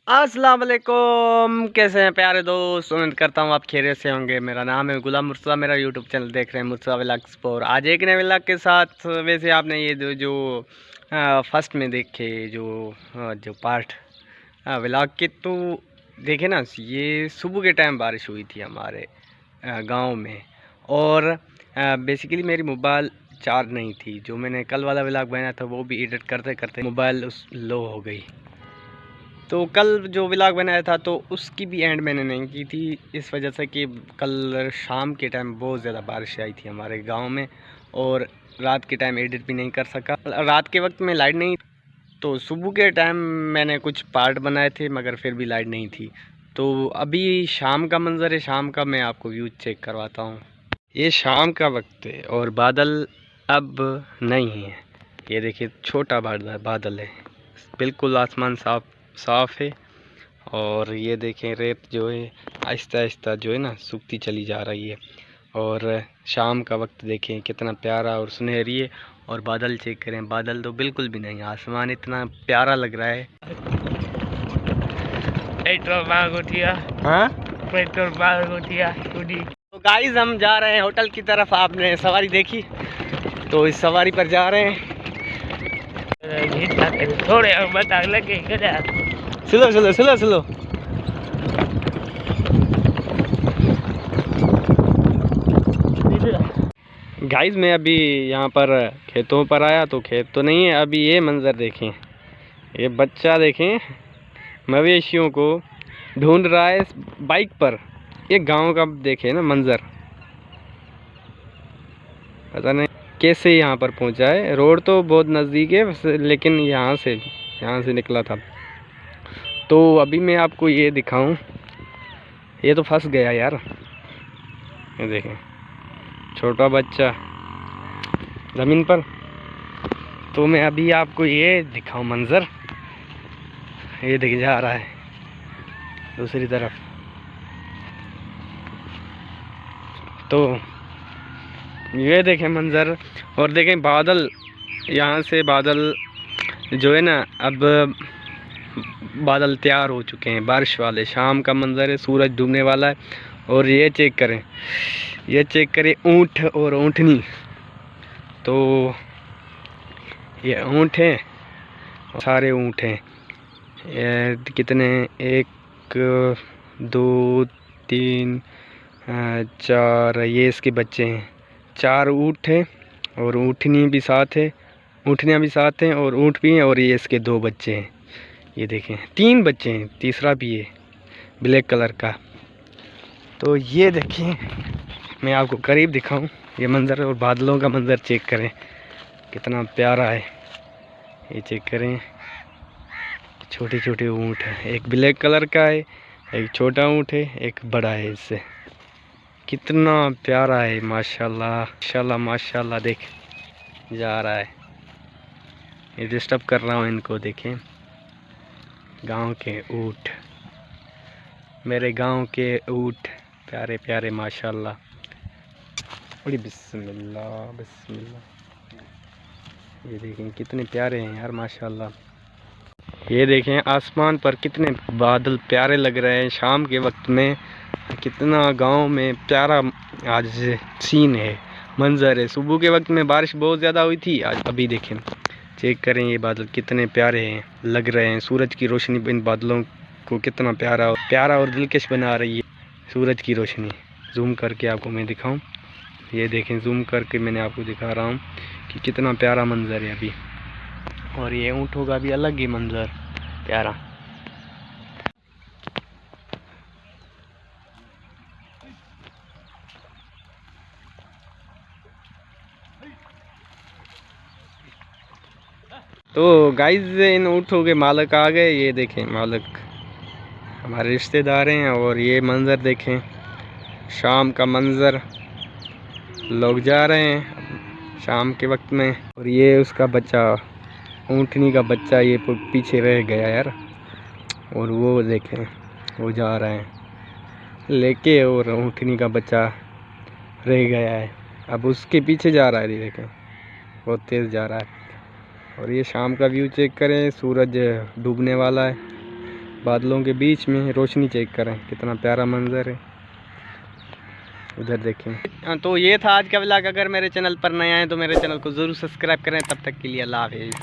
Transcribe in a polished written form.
अस्सलाम वालेकुम। कैसे हैं प्यारे दोस्त? उम्मीद करता हूँ आप खैरियत से होंगे। मेरा नाम है गुलाम मुर्तज़ा, मेरा यूट्यूब चैनल देख रहे हैं मुर्तज़ा व्लॉग्स पर। आज एक नए व्लॉग के साथ। वैसे आपने ये जो फर्स्ट में देखे जो पार्ट व्लॉग के, तो देखे ना, ये सुबह के टाइम बारिश हुई थी हमारे गांव में। और बेसिकली मेरी मोबाइल चार्ज नहीं थी। जो मैंने कल वाला व्लॉग बनाया था वो भी एडिट करते करते मोबाइल उस लो हो गई। तो कल जो व्लॉग बनाया था तो उसकी भी एंड मैंने नहीं की थी, इस वजह से कि कल शाम के टाइम बहुत ज़्यादा बारिश आई थी हमारे गांव में। और रात के टाइम एडिट भी नहीं कर सका। रात के वक्त में लाइट नहीं, तो सुबह के टाइम मैंने कुछ पार्ट बनाए थे मगर फिर भी लाइट नहीं थी। तो अभी शाम का मंजर है, शाम का मैं आपको व्यू चेक करवाता हूँ। ये शाम का वक्त है और बादल अब नहीं है। ये देखिए छोटा बादल है, बिल्कुल आसमान साफ है। और ये देखें रेत जो है आहिस्ता आहिस्ता जो है ना सूखती चली जा रही है। और शाम का वक्त देखें कितना प्यारा और सुनहरी है। और बादल चेक करें, बादल तो बिल्कुल भी नहीं, आसमान इतना प्यारा लग रहा है। हाँ, तो गाइस हम जा रहे हैं होटल की तरफ। आपने सवारी देखी, तो इस सवारी पर जा रहे हैं। थोड़े बता लगे slow slow slow slow. Guys मैं अभी यहाँ पर खेतों पर आया, तो खेत तो नहीं है। अभी ये मंज़र देखें, ये बच्चा देखें मवेशियों को ढूंढ रहा है बाइक पर। ये गांव का देखें ना मंज़र, पता नहीं कैसे यहाँ पर पहुँचा है। रोड तो बहुत नज़दीक है लेकिन यहाँ से निकला था। तो अभी मैं आपको ये दिखाऊं, ये तो फंस गया यार। ये देखें छोटा बच्चा ज़मीन पर। तो मैं अभी आपको ये दिखाऊं मंज़र, ये दिख जा रहा है दूसरी तरफ। तो ये देखें मंज़र, और देखें बादल, यहाँ से बादल जो है ना, अब बादल तैयार हो चुके हैं बारिश वाले। शाम का मंज़र है, सूरज डूबने वाला है। और ये चेक करें, ये चेक करें ऊँट और ऊँटनी। तो ये ऊँट हैं, सारे ऊँट हैं। ये कितने, 1 2 3 4, ये इसके बच्चे हैं। 4 ऊँट हैं और ऊँटनी भी साथ है, ऊँटनियाँ भी साथ हैं और ऊँट भी हैं। और ये इसके 2 बच्चे हैं। ये देखें 3 बच्चे हैं, तीसरा भी है ब्लैक कलर का। तो ये देखें, मैं आपको करीब दिखाऊं ये मंज़र, और बादलों का मंज़र चेक करें कितना प्यारा है। ये चेक करें, छोटे छोटे ऊँट हैं। एक ब्लैक कलर का है, एक छोटा ऊँट है, एक बड़ा है इससे। कितना प्यारा है, माशाल्लाह माशाल्लाह माशाल्लाह। देख जा रहा है, ये डिस्टर्ब कर रहा हूँ इनको। देखें गांव के ऊँट, मेरे गांव के ऊँट प्यारे प्यारे माशाल्लाह। बड़ी बिस्मिल्लाह बिस्मिल्लाह। ये देखें कितने प्यारे हैं यार माशाल्लाह। ये देखें आसमान पर कितने बादल प्यारे लग रहे हैं शाम के वक्त में। कितना गांव में प्यारा आज सीन है, मंजर है। सुबह के वक्त में बारिश बहुत ज़्यादा हुई थी, आज अभी देखें चेक करें ये बादल कितने प्यारे हैं लग रहे हैं। सूरज की रोशनी इन बादलों को कितना प्यारा और दिलकश बना रही है सूरज की रोशनी। जूम करके आपको मैं दिखाऊं, ये देखें जूम करके मैंने आपको दिखा रहा हूँ कि कितना प्यारा मंजर है अभी। और ये ऊँटों का भी अलग ही मंजर प्यारा। तो गाइस इन ऊँटों के मालिक आ गए। ये देखें मालिक हमारे रिश्तेदार हैं। और ये मंज़र देखें शाम का मंज़र, लोग जा रहे हैं शाम के वक्त में। और ये उसका बच्चा, ऊँटनी का बच्चा, ये पीछे रह गया यार। और वो देखें वो जा रहे हैं लेके, और ऊँटनी का बच्चा रह गया है, अब उसके पीछे जा रहा है। देखें बहुत तेज़ जा रहा है। और ये शाम का व्यू चेक करें, सूरज डूबने वाला है। बादलों के बीच में रोशनी चेक करें, कितना प्यारा मंजर है। उधर देखें। तो ये था आज का व्लॉग। अगर मेरे चैनल पर नए आए तो मेरे चैनल को ज़रूर सब्सक्राइब करें। तब तक के लिए अल्लाह हाफिज़।